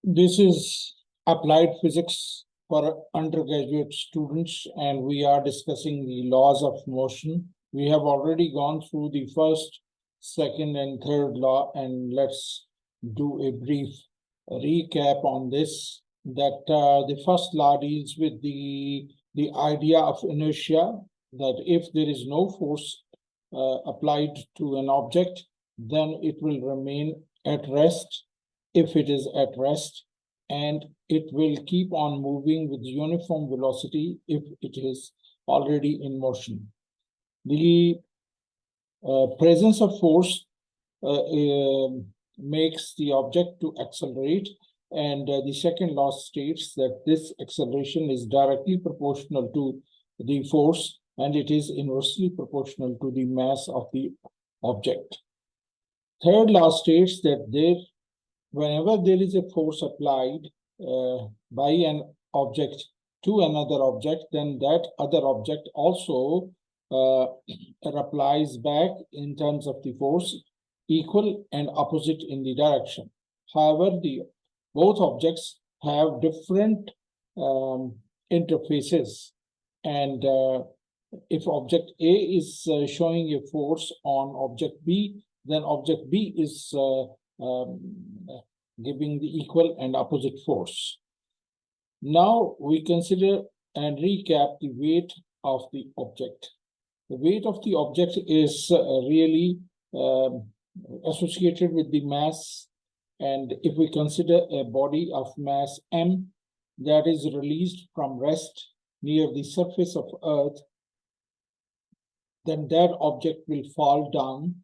This is applied physics for undergraduate students, and we are discussing the laws of motion. We have already gone through the first, second, and third law, and let's do a brief recap on this. That the first law deals with the idea of inertia, that if there is no force applied to an object, then it will remain at rest if it is at rest, and it will keep on moving with uniform velocity if it is already in motion. The presence of force makes the object to accelerate, and the second law states that this acceleration is directly proportional to the force, and it is inversely proportional to the mass of the object. Third law states that whenever there is a force applied by an object to another object, then that other object also replies back in terms of the force, equal and opposite in the direction. However, both objects have different interfaces, and if object A is showing a force on object B, then object B is giving the equal and opposite force. Now we consider and recap the weight of the object. The weight of the object is really associated with the mass, and if we consider a body of mass m that is released from rest near the surface of Earth, then that object will fall down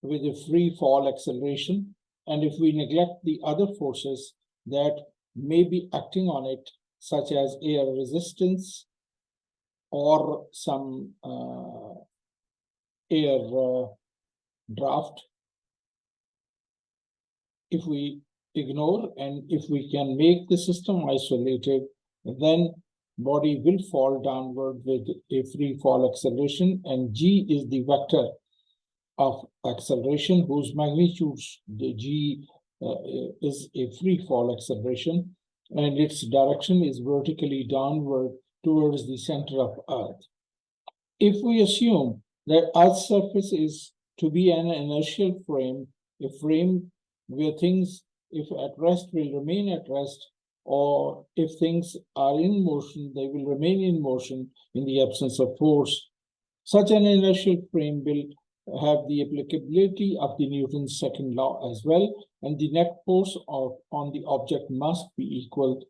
with a free fall acceleration. And if we neglect the other forces that may be acting on it, such as air resistance or some air draft, if we ignore and if we can make the system isolated, then body will fall downward with a free fall acceleration, and g is the vector of acceleration whose magnitudes, the g is a free fall acceleration, and its direction is vertically downward towards the center of Earth. If we assume that Earth's surface is to be an inertial frame, a frame where things, if at rest, will remain at rest, or if things are in motion, they will remain in motion in the absence of force, such an inertial frame will have the applicability of the Newton's second law as well, and the net force on the object must be equal.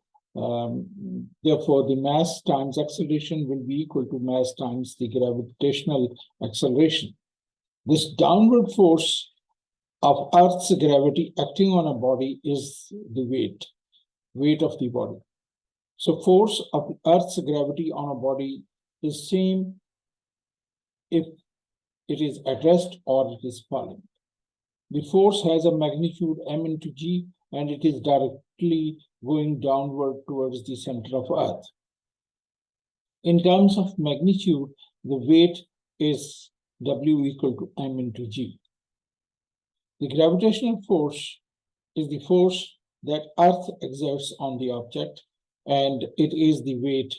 Therefore, the mass times acceleration will be equal to mass times the gravitational acceleration. This downward force of Earth's gravity acting on a body is the weight of the body. So force of Earth's gravity on a body is same if it is at rest or it is falling. The force has a magnitude m into g, and it is directly going downward towards the center of Earth. In terms of magnitude, the weight is W equal to m into g. The gravitational force is the force that Earth exerts on the object, and it is the weight.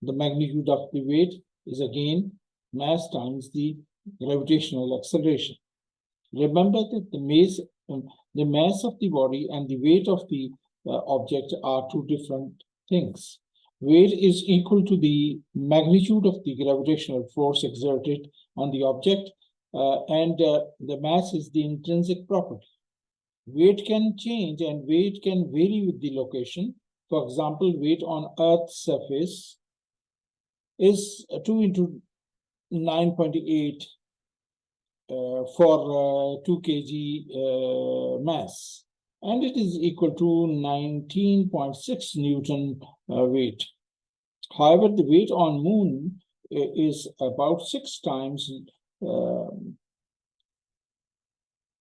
The magnitude of the weight is again mass times the gravitational acceleration. Remember that the mass of the body and the weight of the object are two different things. Weight is equal to the magnitude of the gravitational force exerted on the object, and the mass is the intrinsic property. Weight can change and weight can vary with the location. For example, weight on Earth's surface is 2 into 9.8 for 2 kg mass, and it is equal to 19.6 Newton weight. However, the weight on Moon is about 6 times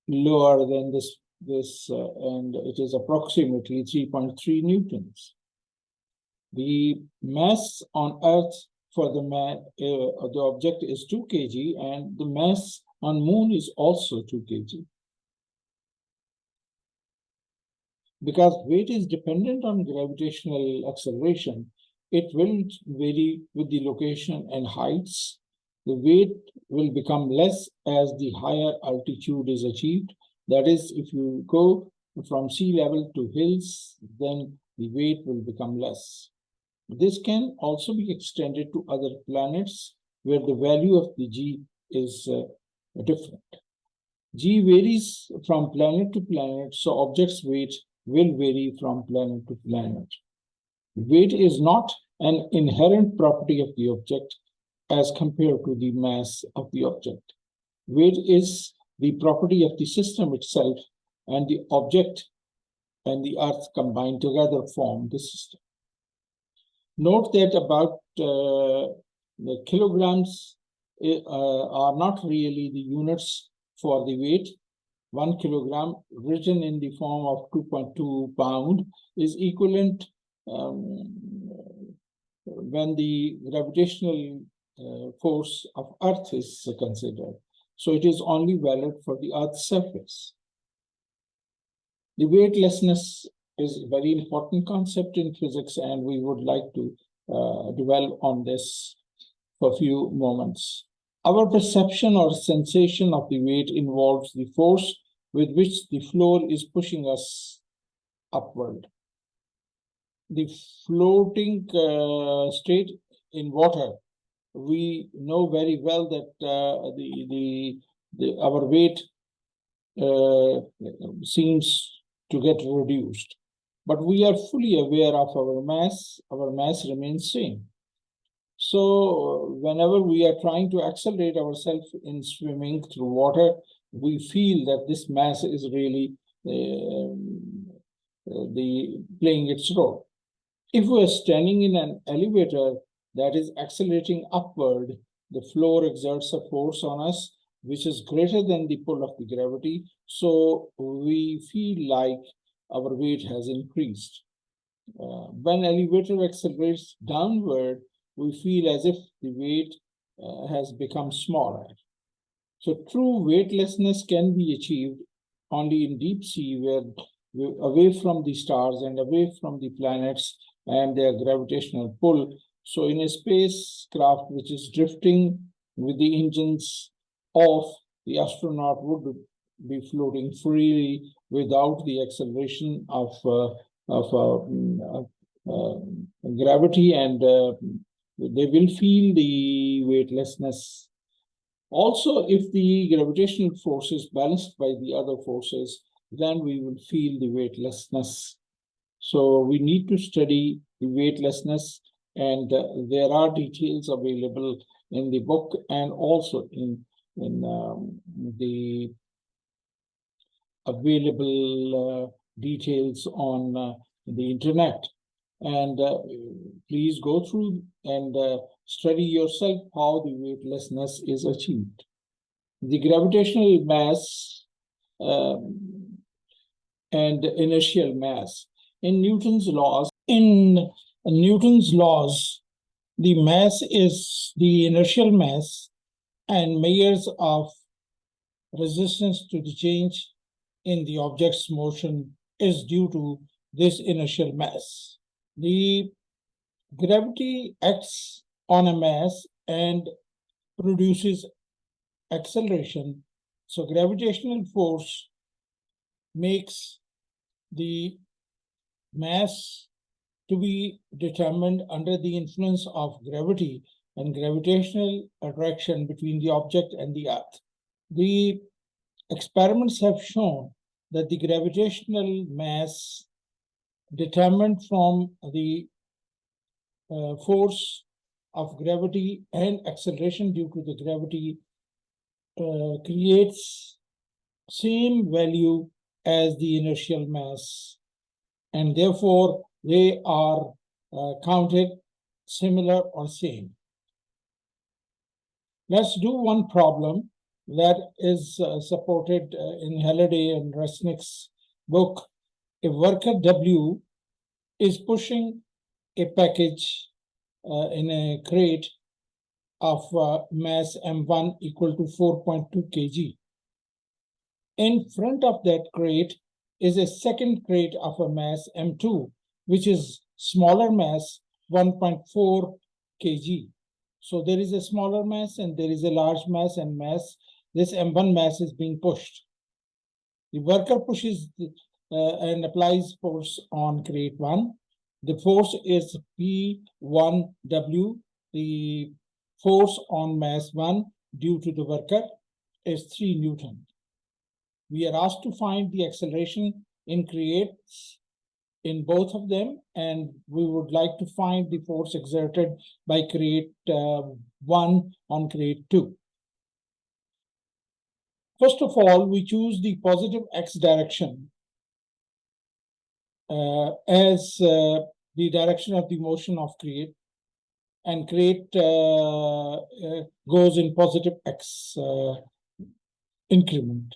lower than this, and it is approximately 3.3 newtons. The mass on Earth for the object is 2 kg, and the mass on Moon is also 2 kg. because weight is dependent on gravitational acceleration, it will vary with the location and heights. The weight will become less as the higher altitude is achieved. That is, if you go from sea level to hills, then the weight will become less. This can also be extended to other planets where the value of the G is different. G varies from planet to planet, so objects' weight will vary from planet to planet. Weight is not an inherent property of the object as compared to the mass of the object. Weight is the property of the system itself, and the object and the Earth combined together form the system. Note that about the kilograms are not really the units for the weight. 1 kilogram, written in the form of 2.2 pound, is equivalent when the gravitational force of Earth is considered. So it is only valid for the Earth's surface. The weightlessness is a very important concept in physics, and we would like to dwell on this for a few moments. Our perception or sensation of the weight involves the force with which the floor is pushing us upward. The floating state in water, we know very well that our weight seems to get reduced. But we are fully aware of our mass remains same. So whenever we are trying to accelerate ourselves in swimming through water, we feel that this mass is really playing its role. If we are standing in an elevator that is accelerating upward, the floor exerts a force on us which is greater than the pull of the gravity, so we feel like our weight has increased. When elevator accelerates downward, we feel as if the weight has become smaller. So true weightlessness can be achieved only in deep sea, where we're away from the stars and away from the planets and their gravitational pull. So in a spacecraft which is drifting with the engines off, the astronaut would be floating freely without the acceleration of gravity, and they will feel the weightlessness. Also, if the gravitational force is balanced by the other forces, then we will feel the weightlessness. So we need to study the weightlessness, and there are details available in the book and also in the available details on the internet. And please go through and study yourself how the weightlessness is achieved. The gravitational mass and inertial mass. In Newton's laws, the mass is the inertial mass, and measures of resistance to the change in the object's motion is due to this inertial mass. The gravity acts on a mass and produces acceleration. So gravitational force makes the mass to be determined under the influence of gravity and gravitational attraction between the object and the Earth. The experiments have shown that the gravitational mass determined from the force of gravity and acceleration due to the gravity creates same value as the inertial mass, and therefore they are counted similar or same. Let's do one problem that is supported in Halliday and Resnick's book. A worker W is pushing a package in a crate of mass M1 equal to 4.2 kg. In front of that crate, is a second crate of a mass M2, which is smaller mass 1.4 kg. So there is a smaller mass and there is a large mass, and this M1 mass is being pushed. The worker pushes and applies force on crate 1. The force is P1W. The force on mass 1 due to the worker is 3 Newton. We are asked to find the acceleration in crates in both of them, and we would like to find the force exerted by crate 1 on crate 2. First of all, we choose the positive x direction as the direction of the motion of crate, and crate goes in positive x increment.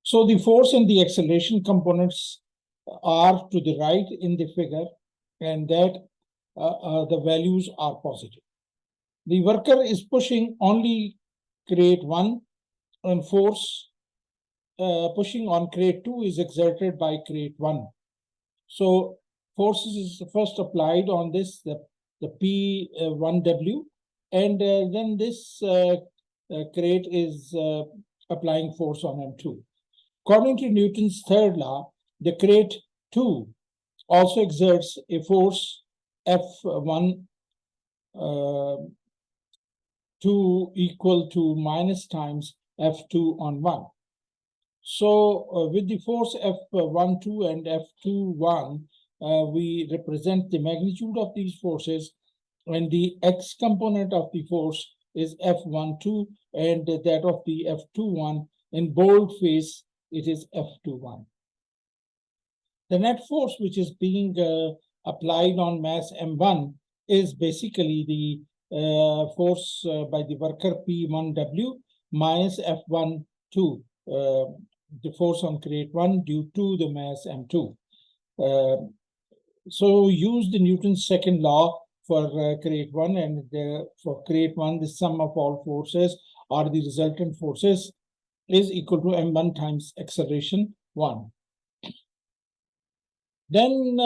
So the force and the acceleration components are to the right in the figure, and that the values are positive. The worker is pushing only crate 1, and force pushing on crate 2 is exerted by crate 1. So forces is first applied on this, the P1W, and then this crate is applying force on M2. According to Newton's third law, the crate 2 also exerts a force F1 2 equal to minus times F2 on 1. So with the force F1, 2 and F2, 1, we represent the magnitude of these forces, and the x component of the force is F1, 2, and that of the F2, 1. In boldface, it is F2, 1. The net force which is being applied on mass M1 is basically the force by the worker P1W minus F1, 2, the force on crate 1 due to the mass M2. So use the Newton's second law for crate 1, and for crate 1, the sum of all forces or the resultant forces is equal to M1 times acceleration 1. Then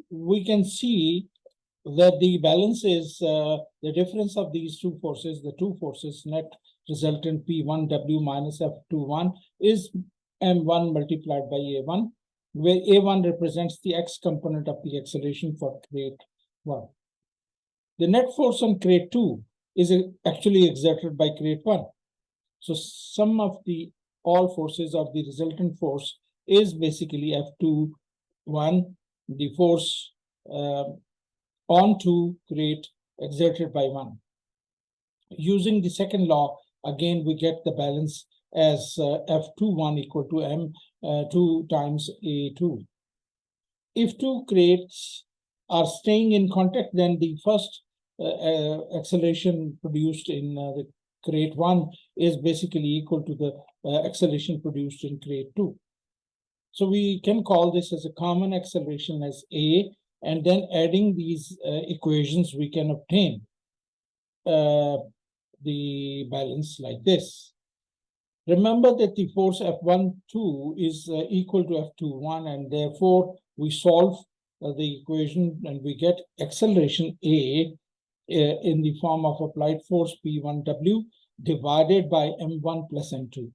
we can see that the balance is the difference of these two forces, the two forces, net resultant P1W minus F21 is M1 multiplied by A1, where A1 represents the x component of the acceleration for crate 1. The net force on crate 2 is actually exerted by crate 1. So sum of all forces of the resultant force is basically F2, 1, the force onto crate exerted by 1. Using the second law, again, we get the balance as F21 equal to M2 times A2. If two crates are staying in contact, then the first acceleration produced in the crate 1 is basically equal to the acceleration produced in crate 2. So we can call this as a common acceleration as A, and then adding these equations, we can obtain the balance like this. Remember that the force F1, 2 is equal to F2, 1, and therefore we solve the equation and we get acceleration A in the form of applied force P1W divided by M1 plus M2.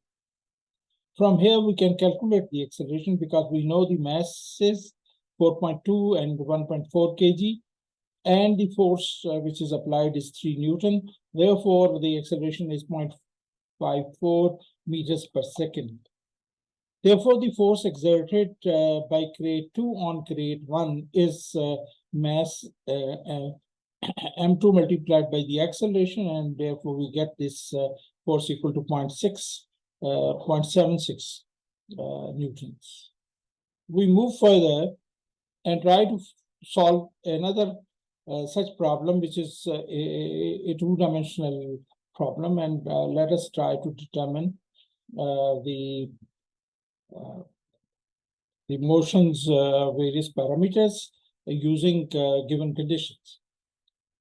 From here, we can calculate the acceleration because we know the masses 4.2 and 1.4 kg, and the force which is applied is 3 Newton. Therefore, the acceleration is 0.54 meters per second. Therefore, the force exerted by crate 2 on crate 1 is mass M2 multiplied by the acceleration, and therefore we get this force equal to 0.76 newtons. We move further and try to solve another such problem, which is a two-dimensional problem, and let us try to determine the motion's various parameters using given conditions.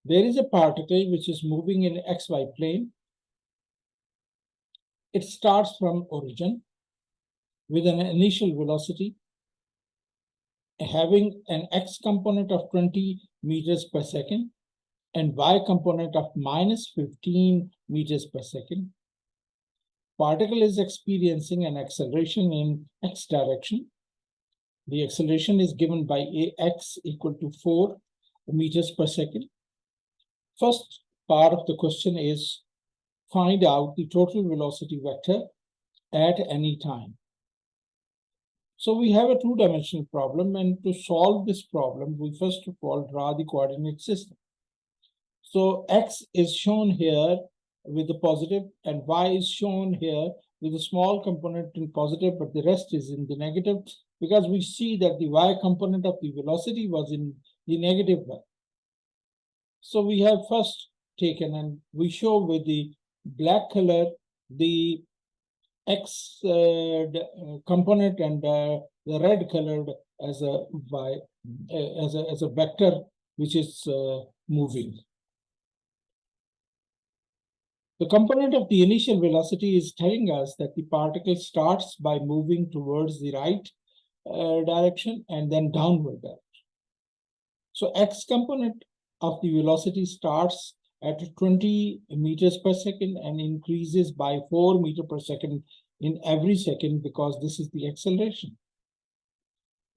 There is a particle which is moving in XY plane. It starts from origin with an initial velocity having an x component of 20 meters per second and y component of minus 15 meters per second. Particle is experiencing an acceleration in x direction. The acceleration is given by ax equal to 4 meters per second. First part of the question is find out the total velocity vector at any time. So we have a two-dimensional problem, and to solve this problem, we first of all draw the coordinate system. So x is shown here with the positive, and y is shown here with a small component in positive, but the rest is in the negative, because we see that the y component of the velocity was in the negative one. So we have first taken, and we show with the black color the x component, and the red colored as a y as a vector which is moving. The component of the initial velocity is telling us that the particle starts by moving towards the right direction and then downward direction. So x component of the velocity starts at 20 meters per second and increases by 4 meters per second in every second, because this is the acceleration.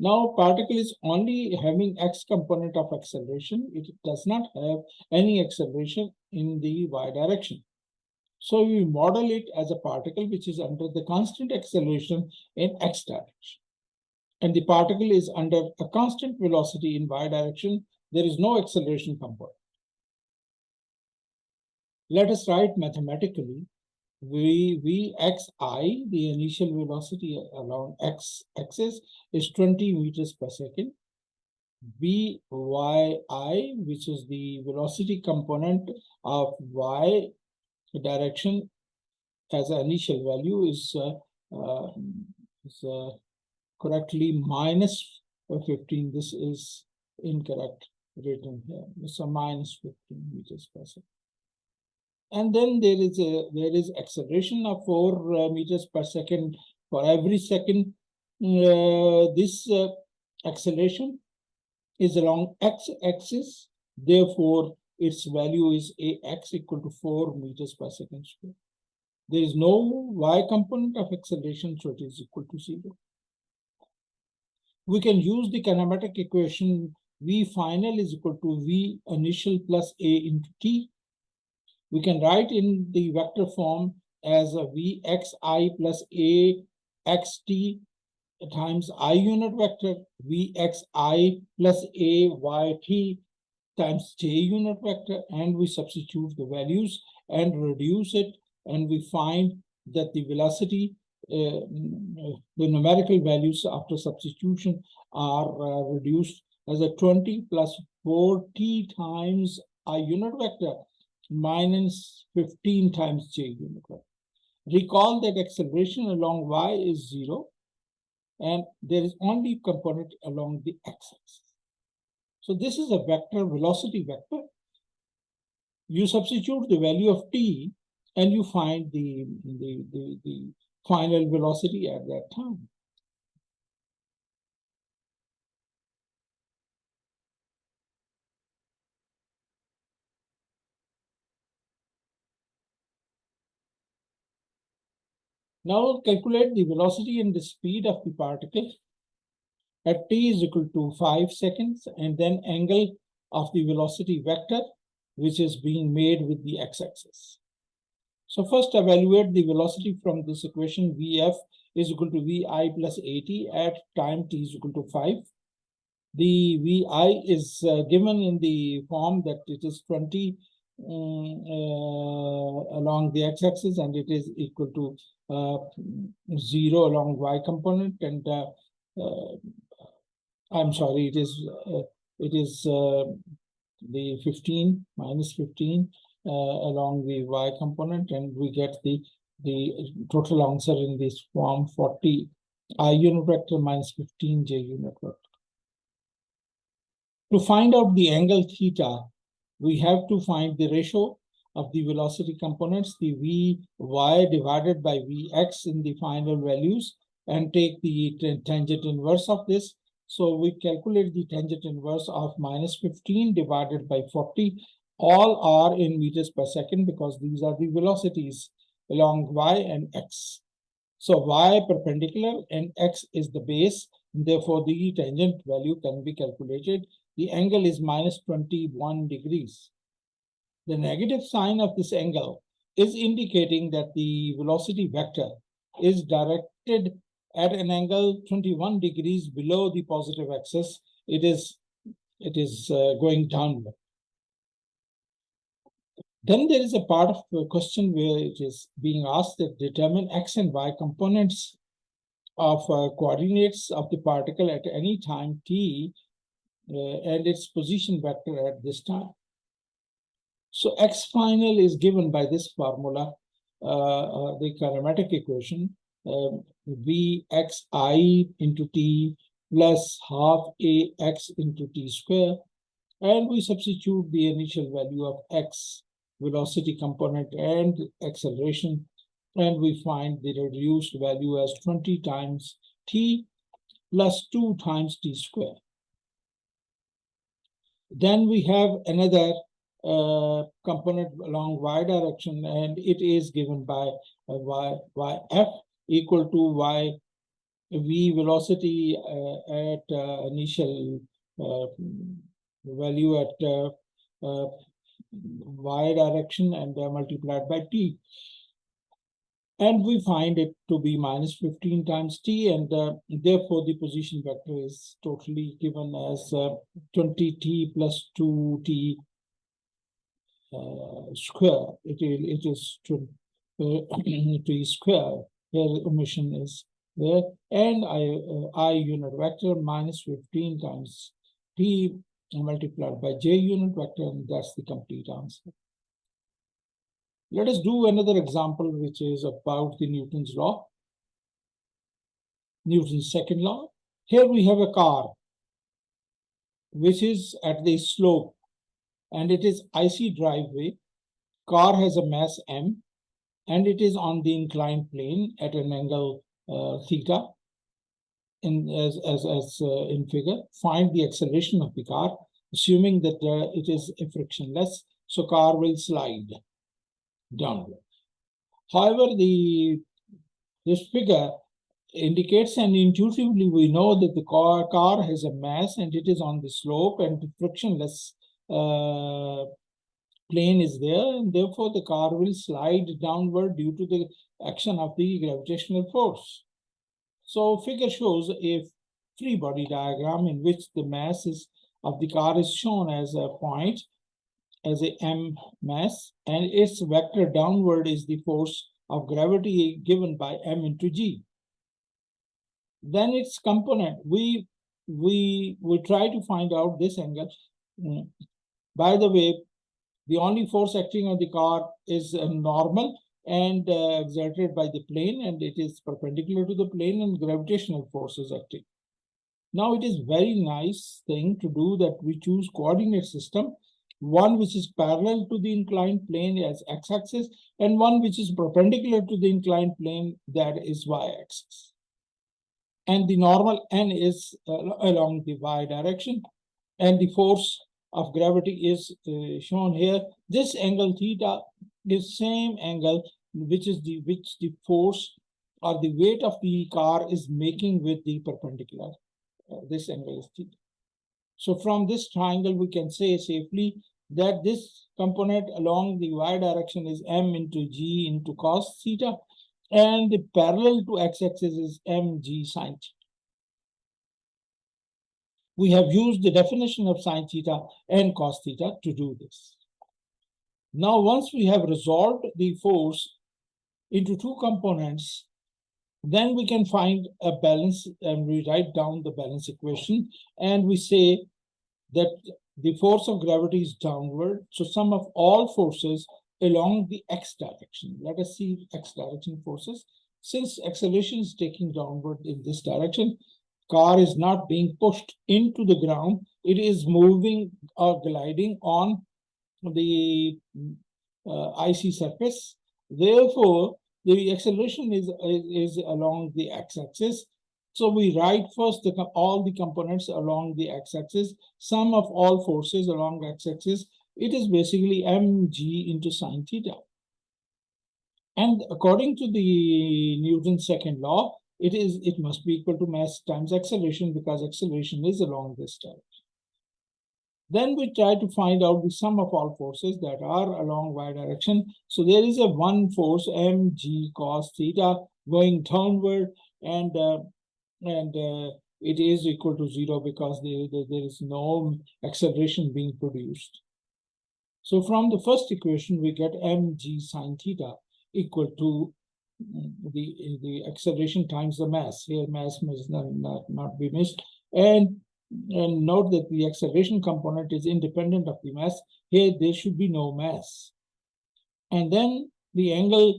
Now, particle is only having x component of acceleration. It does not have any acceleration in the y direction. So we model it as a particle which is under the constant acceleration in x direction. And the particle is under a constant velocity in y direction. There is no acceleration component. Let us write mathematically. Vxi, the initial velocity along x-axis, is 20 meters per second. Vyi, which is the velocity component of y direction as an initial value, is correctly minus 15. This is incorrect written here. It's a minus 15 meters per second. And then there is acceleration of 4 meters per second for every second. This acceleration is along x-axis. Therefore, its value is ax equal to 4 meters per second square. There is no y component of acceleration, so it is equal to 0. We can use the kinematic equation v final is equal to v initial plus a into t. We can write in the vector form as a vxi plus a xt times I unit vector, vxi plus a yt times j unit vector, and we substitute the values and reduce it, and we find that the velocity, the numerical values after substitution are reduced as a 20 plus 40 times I unit vector minus 15 times j unit vector. Recall that acceleration along y is 0, and there is only component along the x-axis. So this is a vector, velocity vector. You substitute the value of t, and you find the final velocity at that time. Now calculate the velocity and the speed of the particle at t is equal to 5 seconds, and then angle of the velocity vector, which is being made with the x-axis. So first evaluate the velocity from this equation. Vf is equal to vi plus at at time t is equal to 5. The vi is given in the form that it is 20 along the x-axis, and it is equal to 0 along y component, and I'm sorry, it is the 15 minus 15 along the y component, and we get the total answer in this form: 40 I unit vector minus 15 j unit vector. To find out the angle theta, we have to find the ratio of the velocity components, the vy divided by vx in the final values, and take the tangent inverse of this, So we calculate the tangent inverse of minus 15 divided by 40. All are in meters per second because these are the velocities along y and x. So y perpendicular and x is the base. Therefore, the tangent value can be calculated. The angle is minus 21 degrees. The negative sign of this angle is indicating that the velocity vector is directed at an angle 21 degrees below the positive axis. It is going downward. Then there is a part of the question where it is being asked that determine x and y components of coordinates of the particle at any time t and its position vector at this time. So x final is given by this formula, the kinematic equation, Vxi into t plus half ax into t square, and we substitute the initial value of x, velocity component and acceleration, and we find the reduced value as 20 times t plus 2 times t square. Then we have another component along y direction, and it is given by yf equal to y v velocity at initial value at y direction and multiplied by t. And we find it to be minus 15 times t, and therefore the position vector is totally given as 20t plus 2t square. It is t square. Here omission is there, and I unit vector minus 15 times t multiplied by j unit vector, and that's the complete answer. Let us do another example, which is about the Newton's law, Newton's second law. Here we have a car, which is at the slope, and it is icy driveway. Car has a mass m, and it is on the inclined plane at an angle theta. In figure, find the acceleration of the car, assuming that it is frictionless, so car will slide downward. However, this figure indicates, and intuitively we know that the car has a mass and it is on the slope, and the frictionless plane is there, and therefore the car will slide downward due to the action of the gravitational force. So figure shows a free body diagram in which the mass of the car is shown as a point, as a m mass, and its vector downward is the force of gravity given by m into g. Then its component, we try to find out this angle. By the way, the only force acting on the car is normal and exerted by the plane, and it is perpendicular to the plane, and gravitational force is acting. Now it is very nice thing to do that we choose coordinate system, one which is parallel to the inclined plane as x-axis, and one which is perpendicular to the inclined plane, that is y-axis. And the normal n is along the y direction, and the force of gravity is shown here. This angle theta is same angle which the force or the weight of the car is making with the perpendicular. This angle is theta. So from this triangle, we can say safely that this component along the y direction is m into g into cos theta, and the parallel to x-axis is mg sine theta. We have used the definition of sine theta and cos theta to do this. Now, once we have resolved the force into two components, then we can find a balance, and we write down the balance equation, and we say that the force of gravity is downward, so sum of all forces along the x direction. Let us see x direction forces. Since acceleration is taking downward in this direction, car is not being pushed into the ground, it is moving or gliding on the icy surface. Therefore, the acceleration is along the x-axis. So we write first all the components along the x-axis, sum of all forces along x-axis. It is basically mg into sine theta. And according to the Newton's second law, it must be equal to mass times acceleration, because acceleration is along this direction. Then we try to find out the sum of all forces that are along y direction. So there is a one force mg cos theta going downward, and it is equal to 0 because there is no acceleration being produced. So from the first equation, we get mg sine theta equal to the acceleration times the mass. Here, mass must not be missed. And note that the acceleration component is independent of the mass. Here, there should be no mass. And then the angle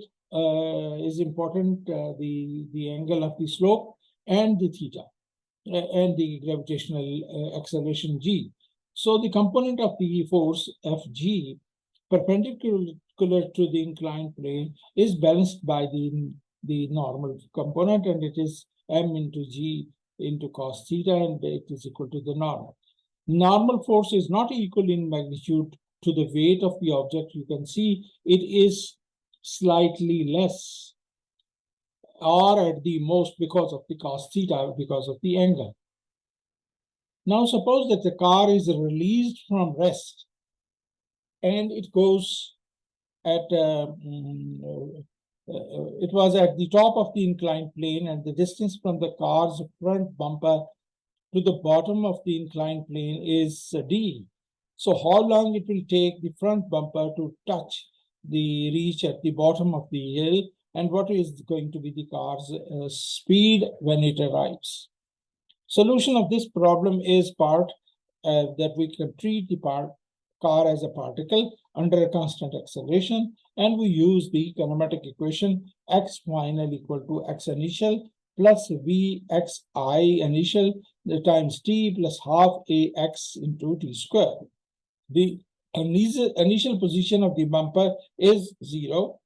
is important, the angle of the slope and the theta, and the gravitational acceleration g. So the component of the force Fg perpendicular to the inclined plane is balanced by the normal component, and it is m into g into cos theta, and it is equal to the normal. Normal force is not equal in magnitude to the weight of the object. You can see it is slightly less, or at the most because of the cos theta, because of the angle. Now suppose that the car is released from rest and it goes at it was at the top of the inclined plane, and the distance from the car's front bumper to the bottom of the inclined plane is d. So how long it will take the front bumper to touch the reach at the bottom of the hill, and what is going to be the car's speed when it arrives? Solution of this problem is that we can treat the car as a particle under a constant acceleration, and we use the kinematic equation x final equal to x initial plus vxi initial times t plus half ax into t squared. The initial position of the bumper is 0.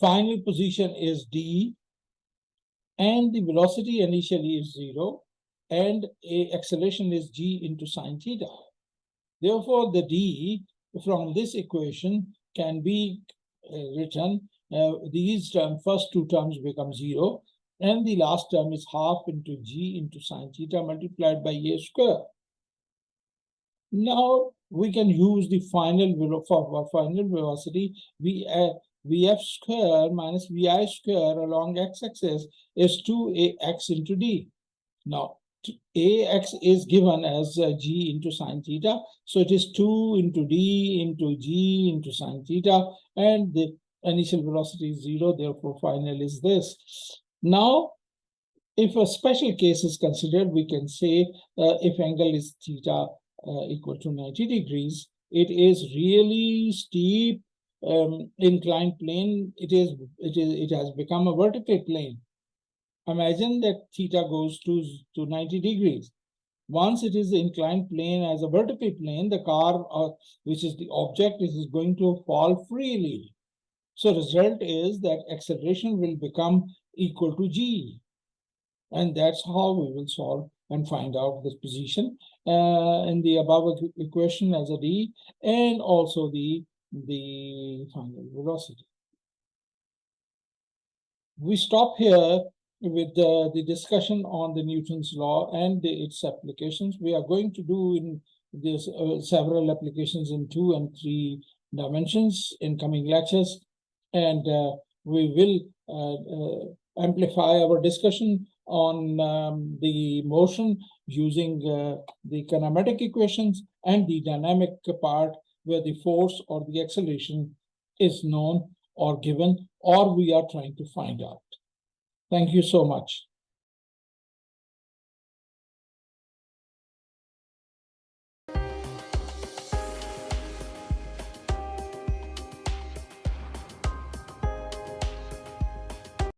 Final position is d, and the velocity initially is 0, and acceleration is g into sine theta. Therefore, the d from this equation can be written, these first two terms become 0, and the last term is half into g into sine theta multiplied by a square. Now we can use the final velocity, vf square minus vi square along x-axis is 2ax into d. Now, ax is given as g into sine theta, so it is 2 into d into g into sine theta, and the initial velocity is 0, therefore final is this. Now, if a special case is considered, we can say if angle is theta equal to 90 degrees, it is really steep inclined plane. It has become a vertical plane. Imagine that theta goes to 90 degrees. Once it is inclined plane as a vertical plane, the car, which is the object, is going to fall freely. So result is that acceleration will become equal to g. And that's how we will solve and find out this position in the above equation as a d, and also the final velocity. We stop here with the discussion on the Newton's law and its applications. We are going to do in this several applications in 2 and 3 dimensions in coming lectures, and we will amplify our discussion on the motion using the kinematic equations and the dynamic part, where the force or the acceleration is known or given, or we are trying to find out. Thank you so much.